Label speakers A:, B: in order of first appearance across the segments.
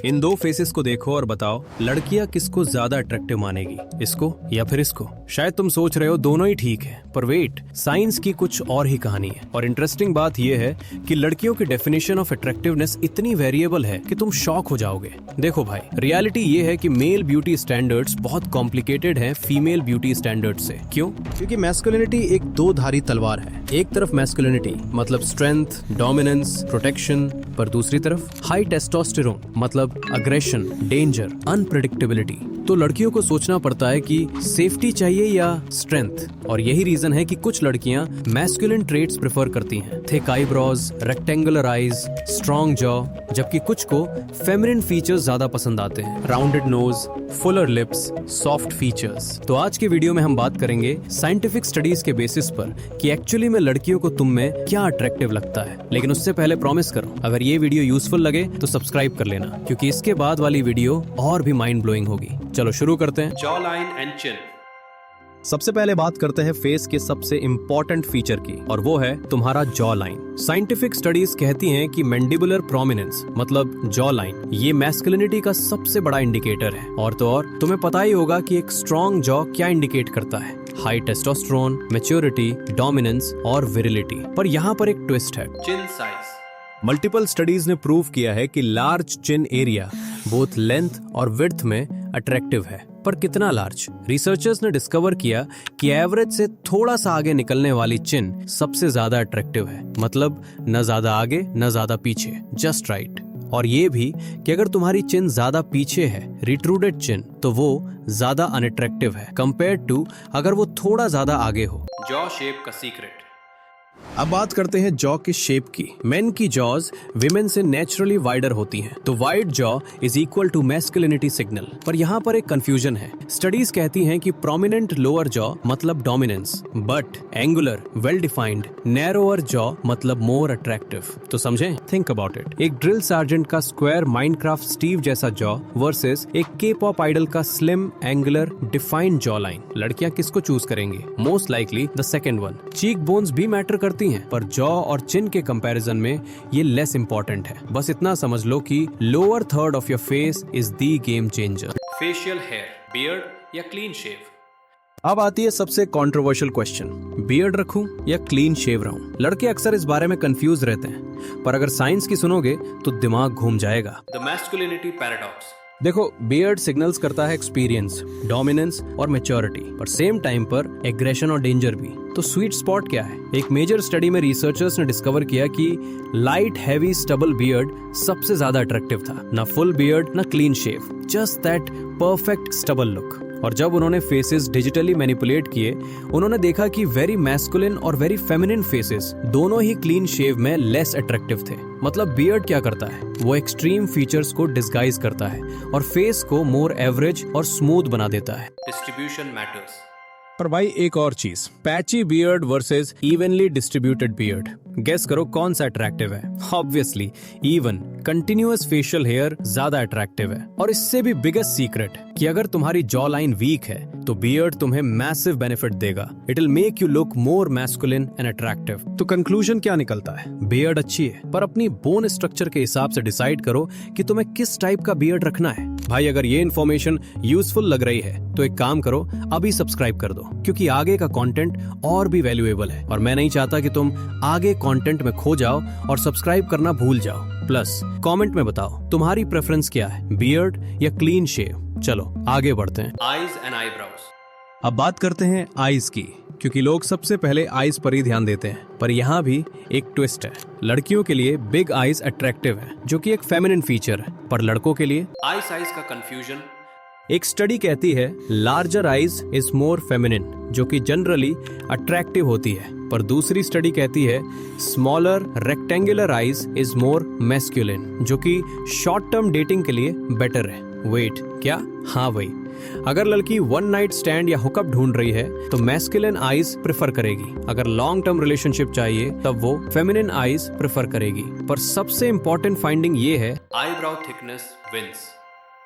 A: इन दो फेसेस को देखो और बताओ लड़कियां किसको ज्यादा अट्रैक्टिव मानेगी, इसको या फिर इसको। शायद तुम सोच रहे हो दोनों ही ठीक है, पर वेट, साइंस की कुछ और ही कहानी है। और इंटरेस्टिंग बात यह है कि लड़कियों की डेफिनेशन ऑफ अट्रैक्टिवनेस इतनी वेरिएबल है कि तुम शॉक हो जाओगे। देखो भाई, रियलिटी ये है कि मेल ब्यूटी स्टैंडर्ड्स बहुत कॉम्प्लिकेटेड हैं फीमेल ब्यूटी स्टैंडर्ड से। क्यों? क्योंकि मैस्कुलिनिटी एक दो धारी तलवार है। एक तरफ मैस्कुलिनिटी मतलब स्ट्रेंथ, डोमिनेंस, प्रोटेक्शन, पर दूसरी तरफ हाई टेस्टोस्टेरोन मतलब अग्रेशन, डेंजर, अनप्रेडिक्टेबिलिटी। तो लड़कियों को सोचना पड़ता है कि सेफ्टी चाहिए या स्ट्रेंथ। और यही रीजन है कि कुछ लड़कियां मैस्कुलिन ट्रेट्स प्रेफर करती हैं, thick eyebrows, rectangular eyes, strong jaw, जबकि कुछ को फेमिनिन फीचर्स ज्यादा पसंद आते हैं, rounded nose, fuller lips, soft features. तो आज के वीडियो में हम बात करेंगे साइंटिफिक स्टडीज के बेसिस पर कि एक्चुअली में लड़कियों को तुम में क्या अट्रैक्टिव लगता है। लेकिन उससे पहले प्रॉमिस करो, अगर ये वीडियो यूजफुल लगे तो सब्सक्राइब कर लेना, क्योंकि इसके बाद वाली वीडियो और भी माइंड ब्लोइंग होगी। चलो शुरू करते हैं।
B: Jaw line and chin.
A: सबसे पहले बात करते हैं फेस के सबसे इंपॉर्टेंट फीचर की, और वो है तुम्हारा जॉ लाइन। साइंटिफिक स्टडीज कहती हैं कि मैंडिबुलर प्रोमिनेंस मतलब जॉ लाइन ये मैस्कुलिनिटी का सबसे बड़ा इंडिकेटर है। और तो और तुम्हें पता ही होगा कि एक स्ट्रॉन्ग जॉ क्या इंडिकेट करता है, हाई टेस्टोस्टेरोन, मैच्योरिटी, डोमिनेंस और विरिलिटी। पर यहाँ पर एक ट्विस्ट है,
B: चिन साइज।
A: मल्टीपल स्टडीज ने प्रूव किया है कि लार्ज चिन एरिया बोथ लेंथ और विड्थ में अट्रैक्टिव है। पर कितना लार्ज? रिसर्चर्स ने डिस्कवर किया कि एवरेज से थोड़ा सा आगे निकलने वाली चिन सबसे ज्यादा अट्रैक्टिव है, मतलब न ज्यादा आगे न ज्यादा पीछे, जस्ट राइट। और ये भी कि अगर तुम्हारी चिन ज्यादा पीछे है, रिट्रूडेड चिन, तो वो ज्यादा अनअट्रैक्टिव है कंपेयर टू अगर वो थोड़ा ज्यादा आगे हो।
B: जॉ शेप का सीक्रेट।
A: अब बात करते हैं जॉ की शेप की। मेन की जॉज विमेन से नेचुरली वाइडर होती हैं, तो wide jaw is equal to masculinity signal. पर यहाँ पर एक कंफ्यूजन है। स्टडीज कहती हैं कि प्रोमिनेंट लोअर जॉ मतलब dominance, but angular, well defined, narrower jaw मतलब मोर अट्रैक्टिव। तो समझें, थिंक अबाउट इट। एक ड्रिल सार्जेंट का स्क्वायर माइनक्राफ्ट स्टीव जैसा जॉ वर्सेस एक के पॉप आइडल का slim, angular, defined jaw line. लड़कियां किसको चूज करेंगी? Most likely the second one. Cheek bones भी मैटर करती हैं, पर जॉ और चिन के कंपैरिजन में ये लेस इंपॉर्टेंट है। बस इतना समझ लो कि lower third of your face is the game changer.
B: Facial hair, beard या क्लीन शेव।
A: अब आती है सबसे कंट्रोवर्शियल क्वेश्चन, बियर्ड रखूं या क्लीन शेव रहूं? लड़के अक्सर इस बारे में कंफ्यूज रहते हैं, पर अगर साइंस की सुनोगे तो दिमाग घूम जाएगा।
B: The masculinity paradox.
A: देखो, बियर्ड सिग्नल्स करता है एक्सपीरियंस, डोमिनेंस और मैच्योरिटी, पर सेम टाइम पर एग्रेशन और डेंजर भी। तो स्वीट स्पॉट क्या है? एक मेजर स्टडी में रिसर्चर्स ने डिस्कवर किया कि लाइट हैवी स्टबल बियर्ड सबसे ज्यादा अट्रैक्टिव था, ना फुल बियर्ड ना clean shave, just that perfect stubble look. और जब उन्होंने फेसेस डिजिटली मैनिपुलेट किए, उन्होंने देखा कि वेरी मैस्कुलिन और वेरी फेमिनिन फेसेस दोनों ही क्लीन शेव में लेस अट्रैक्टिव थे। मतलब बियर्ड क्या करता है? वो एक्सट्रीम फीचर्स को डिस्गाइज करता है और फेस को मोर एवरेज और स्मूथ बना देता है।
B: Distribution matters.
A: पर भाई एक और चीज, patchy beard versus evenly distributed beard. Guess करो कौन सा अट्रैक्टिव है? Obviously even, continuous facial hair ज्यादा अट्रैक्टिव है। और इससे भी बिगेस्ट सीक्रेट कि अगर तुम्हारी जॉ लाइन वीक है तो बियर्ड तुम्हें मैसिव बेनिफिट देगा। It will make you look more masculine and attractive. तो कंक्लूजन क्या निकलता है? बियर्ड अच्छी है, पर अपनी बोन स्ट्रक्चर के हिसाब से डिसाइड करो कि तुम्हें किस टाइप का बियर्ड रखना है। भाई अगर ये इन्फॉर्मेशन यूजफुल लग रही है तो एक काम करो, अभी सब्सक्राइब कर दो, क्योंकि आगे का कंटेंट और भी वैल्यूएबल है और मैं नहीं चाहता कि तुम आगे कंटेंट में खो जाओ और सब्सक्राइब करना भूल जाओ। प्लस कमेंट में बताओ तुम्हारी प्रेफरेंस क्या है, बियर्ड या क्लीन शेव? चलो आगे बढ़ते हैं।
B: Eyes and eyebrows.
A: अब बात करते हैं आईज की, क्योंकि लोग सबसे पहले आईज पर ही ध्यान देते हैं। पर यहाँ भी एक ट्विस्ट है। लड़कियों के लिए बिग आईज अट्रैक्टिव है, जो कि एक फेमिनिन फीचर है, पर लड़कों के लिए
B: आई साइज का कंफ्यूजन।
A: एक स्टडी कहती है larger eyes is more feminine, जो कि जनरली अट्रैक्टिव होती है, पर दूसरी स्टडी कहती है smaller rectangular eyes is more masculine, जो कि शॉर्ट टर्म डेटिंग के लिए बेटर है। वेट, क्या? हाँ भाई, अगर लड़की वन नाइट स्टैंड या हुकअप ढूंढ रही है तो मैस्कुलिन आईज प्रेफर करेगी। अगर लॉन्ग टर्म रिलेशनशिप चाहिए तब वो फेमिनिन आईज प्रेफर करेगी। पर सबसे इंपॉर्टेंट फाइंडिंग ये है,
B: eyebrow thickness wins.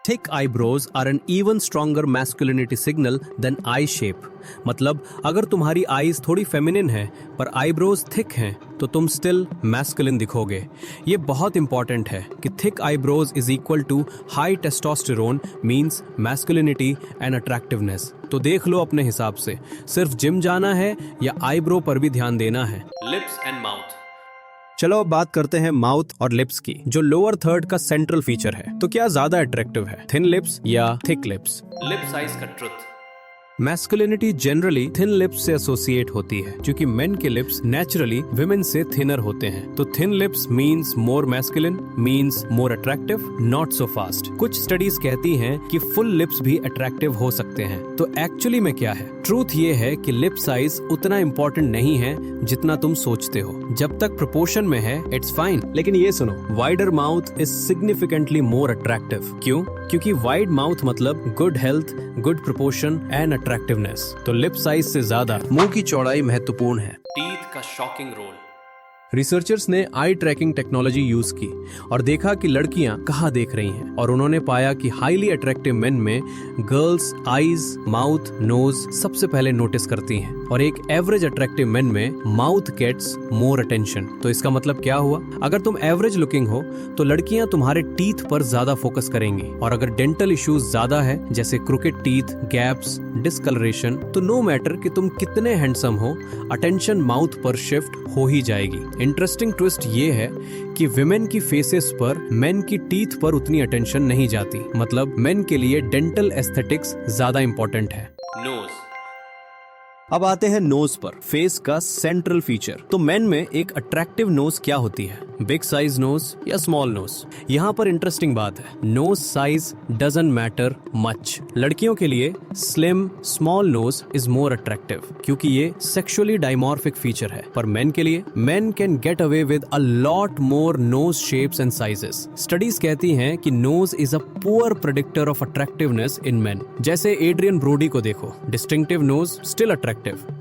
A: Thick eyebrows are an even stronger masculinity signal than eye shape. मतलब अगर तुम्हारी आईज थोड़ी फेमिनिन है पर आईब्रोज थिक हैं तो तुम स्टिल मैस्कुलिन दिखोगे। ये बहुत इंपॉर्टेंट है कि thick eyebrows is equal to high testosterone means masculinity and attractiveness. तो देख लो अपने हिसाब से, सिर्फ जिम जाना है या आईब्रो पर भी ध्यान देना है।
B: Lips and mouth.
A: चलो अब बात करते हैं माउथ और लिप्स की, जो लोअर थर्ड का सेंट्रल फीचर है। तो क्या ज्यादा अट्रैक्टिव है, थिन लिप्स या थिक लिप्स?
B: Lip size का truth.
A: Masculinity generally thin lips से एसोसिएट होती है, क्योंकि मेन के लिप्स नेचुरली विमेन से थिनर होते हैं। तो thin lips means more masculine, means more attractive, not so fast. कुछ स्टडीज कहती हैं कि फुल लिप्स भी अट्रैक्टिव हो सकते हैं। तो एक्चुअली में क्या है? ट्रूथ ये है कि लिप साइज उतना इंपॉर्टेंट नहीं है जितना तुम सोचते हो। जब तक प्रोपोर्शन में है इट्स फाइन। लेकिन ये सुनो, wider mouth is significantly more attractive. क्यों? क्योंकि वाइड माउथ मतलब good health, good proportion and attractiveness. तो लिप साइज से ज्यादा मुंह की चौड़ाई महत्वपूर्ण है।
B: Teeth का shocking role.
A: रिसर्चर्स ने आई ट्रैकिंग टेक्नोलॉजी यूज की और देखा कि लड़कियां कहाँ देख रही हैं, और उन्होंने पाया कि हाईली अट्रैक्टिव मेन में गर्ल्स आईज, माउथ, नोज सबसे पहले नोटिस करती हैं, और एक एवरेज अट्रैक्टिव मेन में माउथ गेट्स मोर अटेंशन। तो इसका मतलब क्या हुआ? अगर तुम एवरेज लुकिंग हो तो लड़कियां तुम्हारे टीथ पर ज्यादा फोकस करेंगी, और अगर डेंटल इश्यूज ज्यादा है जैसे क्रुकेट टीथ, गैप्स, डिस्कलरेशन, तो नो मैटर कि तुम कितने हैंडसम हो, अटेंशन माउथ पर शिफ्ट हो ही जाएगी। इंटरेस्टिंग ट्विस्ट ये है कि विमेन की फेसेस पर मेन की टीथ पर उतनी अटेंशन नहीं जाती। मतलब मेन के लिए डेंटल एस्थेटिक्स ज्यादा इंपॉर्टेंट है।
B: Nose.
A: अब आते हैं नोज पर, फेस का सेंट्रल फीचर। तो मेन में एक अट्रैक्टिव नोज क्या होती है? बिग साइज नोज या स्मॉल नोज? यहाँ पर इंटरेस्टिंग बात है, nose size doesn't matter much. लड़कियों के लिए slim small nose is more attractive क्योंकि ये सेक्सुअली डायमॉर्फिक फीचर है। पर मेन के लिए men can get away with a lot more nose shapes and sizes. Studies कहती हैं कि nose is a poor predictor of attractiveness in men. जैसे एड्रियन ब्रोडी को देखो, डिस्टिंक्टिव नोज स्टिल अट्रैक्टिव।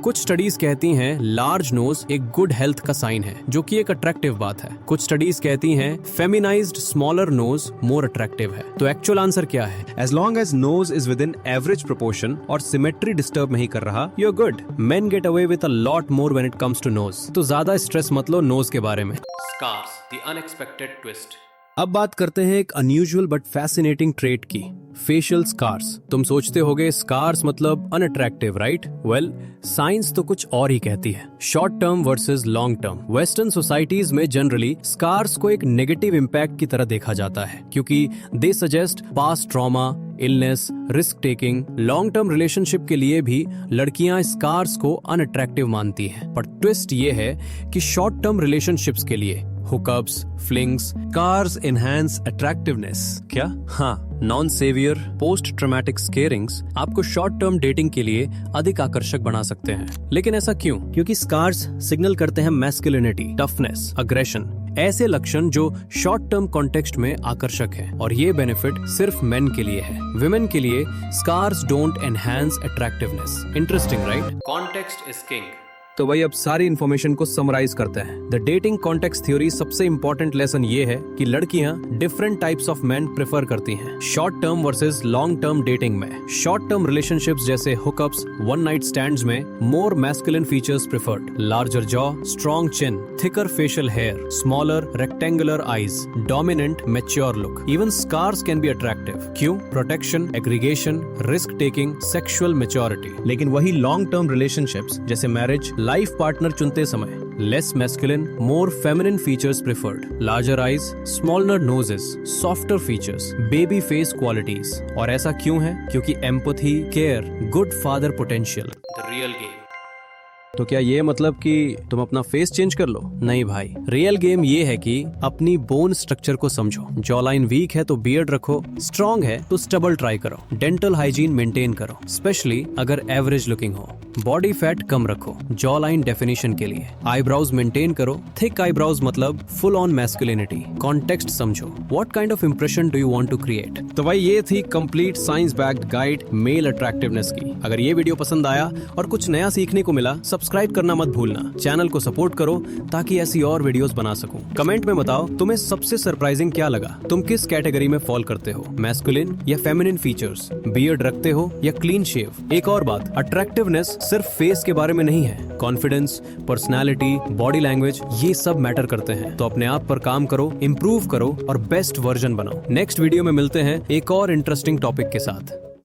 A: कुछ स्टडीज कहती हैं लार्ज नोज एक गुड हेल्थ का साइन है, जो कि एक अट्रैक्टिव बात है। कुछ स्टडीज कहती हैं feminized smaller nose more attractive है। तो एक्चुअल आंसर क्या है? As long as nose is within average proportion और सिमेट्री डिस्टर्ब नहीं कर रहा, you are good. Men get away with a lot more when it comes to nose. तो ज्यादा स्ट्रेस मत लो नोज के बारे में।
B: Scars. The unexpected twist.
A: अब बात करते हैं एक अनयूजुअल बट फैसिनेटिंग ट्रेट की, फेशियल स्कार्स। तुम सोचते होगे स्कार्स मतलब अनअट्रैक्टिव, राइट? वेल, साइंस तो कुछ और ही कहती है। Short term versus long term. Western societies में जनरली स्कार्स को एक नेगेटिव इम्पैक्ट की तरह देखा जाता है, क्योंकि they suggest past trauma, illness, risk taking. Long term relationship के लिए भी लड़कियां स्कार्स को अनअट्रैक्टिव मानती हैं। पर ट्विस्ट ये है कि शॉर्ट टर्म रिलेशनशिप्स के लिए hookups, flings, scars enhance attractiveness. क्या? हाँ, non severe post traumatic scarrings आपको शॉर्ट टर्म डेटिंग के लिए अधिक आकर्षक बना सकते हैं। लेकिन ऐसा क्यों? क्योंकि स्कार्स सिग्नल करते हैं मैस्कुलिनिटी, टफनेस, अग्रेशन, ऐसे लक्षण जो शॉर्ट टर्म कॉन्टेक्स्ट में आकर्षक है। और ये बेनिफिट सिर्फ मेन के लिए है। विमेन के लिए scars don't enhance attractiveness. Interesting, right?
B: Context is king.
A: तो भाई अब सारी इन्फॉर्मेशन को समराइज करते हैं। द डेटिंग कॉन्टेक्स्ट थ्योरी सबसे इंपॉर्टेंट लेसन ये है कि लड़कियां different types of men prefer करती हैं short term versus long term dating में। शॉर्ट टर्म रिलेशनशिप्स जैसे हुकअप्स, वन नाइट स्टैंड्स में more masculine features preferred, larger jaw, strong chin, thicker facial hair, smaller rectangular eyes, dominant mature look. Even scars can be attractive. क्यों? Protection, aggregation, risk taking, sexual maturity. लेकिन वही long term relationships जैसे marriage, life partner चुनते समय less masculine, मोर feminine features preferred, larger eyes, smaller noses, softer features, baby face qualities. और ऐसा क्यों है? क्योंकि empathy, care, good father potential.
B: The real game.
A: तो क्या ये मतलब कि तुम अपना फेस चेंज कर लो? नहीं भाई, रियल गेम ये है कि अपनी बोन स्ट्रक्चर को समझो। जॉ लाइन वीक है तो बियर्ड रखो, स्ट्रॉन्ग है तो स्टबल ट्राई करो, डेंटल हाइजीन मेंटेन करो, स्पेशली अगर एवरेज लुकिंग हो, बॉडी फैट कम रखो जॉ लाइन डेफिनेशन के लिए, आईब्राउज मेंटेन करो, थिक आईब्राउज मतलब फुल ऑन मैस्कुलिनिटी, कॉन्टेक्स्ट समझो, what kind of impression do you want to create. तो भाई ये थी complete science backed guide male attractiveness की। अगर ये वीडियो पसंद आया और कुछ नया सीखने को मिला, सबसे सब्सक्राइब करना मत भूलना। चैनल को सपोर्ट करो ताकि ऐसी और वीडियोस बना सकूं। कमेंट में बताओ तुम्हें सबसे सरप्राइजिंग क्या लगा। तुम किस कैटेगरी में फॉल करते हो, मैस्कुलिन या फेमिनिन फीचर्स, बियर्ड रखते हो या क्लीन शेव। एक और बात, अट्रैक्टिवनेस सिर्फ फेस के बारे में नहीं है। कॉन्फिडेंस, पर्सनालिटी, बॉडी लैंग्वेज, ये सब मैटर करते हैं। तो अपने आप पर काम करो, इंप्रूव करो और बेस्ट वर्जन बनाओ। नेक्स्ट वीडियो में मिलते हैं एक और इंटरेस्टिंग टॉपिक के साथ।